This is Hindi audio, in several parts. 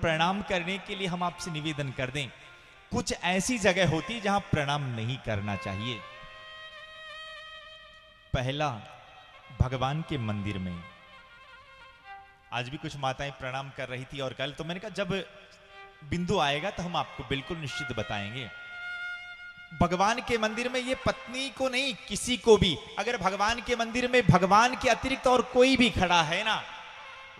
प्रणाम करने के लिए हम आपसे निवेदन कर दें, कुछ ऐसी जगह होती जहां प्रणाम नहीं करना चाहिए। पहला, भगवान के मंदिर में। आज भी कुछ माताएं प्रणाम कर रही थी और कल, तो मैंने कहा जब बिंदु आएगा तो हम आपको बिल्कुल निश्चित बताएंगे। भगवान के मंदिर में, ये पत्नी को नहीं, किसी को भी, अगर भगवान के मंदिर में भगवान के अतिरिक्त और कोई भी खड़ा है ना,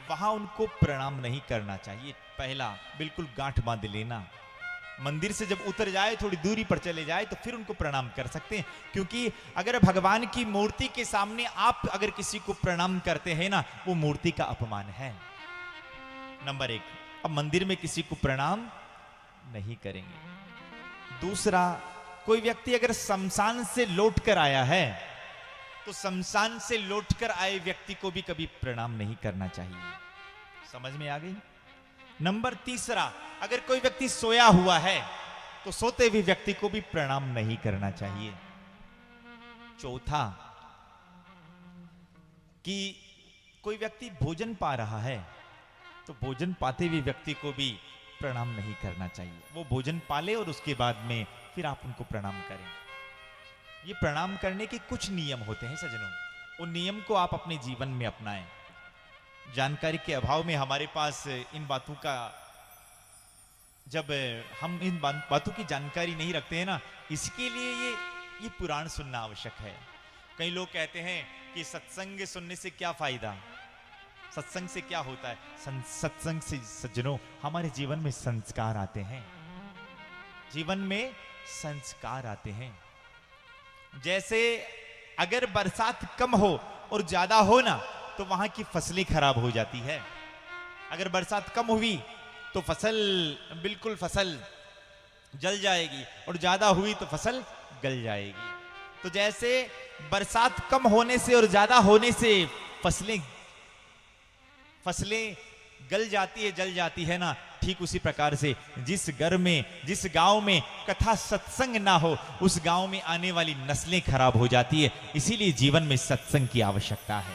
वहां उनको प्रणाम नहीं करना चाहिए। पहला, बिल्कुल गांठ बांध लेना। मंदिर से जब उतर जाए, थोड़ी दूरी पर चले जाए, तो फिर उनको प्रणाम कर सकते हैं। क्योंकि अगर भगवान की मूर्ति के सामने आप अगर किसी को प्रणाम करते हैं ना, वो मूर्ति का अपमान है। नंबर एक, अब मंदिर में किसी को प्रणाम नहीं करेंगे। दूसरा, कोई व्यक्ति अगर शमशान से लौट कर आया है, तो शमशान से लौटकर आए व्यक्ति को भी कभी प्रणाम नहीं करना चाहिए। समझ में आ गई? नंबर तीसरा, अगर कोई व्यक्ति सोया हुआ है, तो सोते हुए व्यक्ति को भी प्रणाम नहीं करना चाहिए। चौथा, कि कोई व्यक्ति भोजन पा रहा है, तो भोजन पाते हुए व्यक्ति को भी प्रणाम नहीं करना चाहिए। वो भोजन पाले और उसके बाद में फिर आप उनको प्रणाम करें। ये प्रणाम करने के कुछ नियम होते हैं सज्जनों, उन नियम को आप अपने जीवन में अपनाएं। जानकारी के अभाव में हमारे पास इन बातों का, जब हम इन बातों की जानकारी नहीं रखते हैं ना, इसके लिए ये पुराण सुनना आवश्यक है। कई लोग कहते हैं कि सत्संग सुनने से क्या फायदा, सत्संग से क्या होता है? सत्संग से सज्जनों हमारे जीवन में संस्कार आते हैं, जीवन में संस्कार आते हैं। जैसे अगर बरसात कम हो और ज्यादा हो ना, तो वहां की फसलें खराब हो जाती है। अगर बरसात कम हुई तो बिल्कुल फसल जल जाएगी, और ज्यादा हुई तो फसल गल जाएगी। तो जैसे बरसात कम होने से और ज्यादा होने से फसलें गल जाती है, जल जाती है ना, ठीक उसी प्रकार से जिस घर में, जिस गांव में कथा सत्संग ना हो, उस गांव में आने वाली नस्लें खराब हो जाती है। इसीलिए जीवन में सत्संग की आवश्यकता है।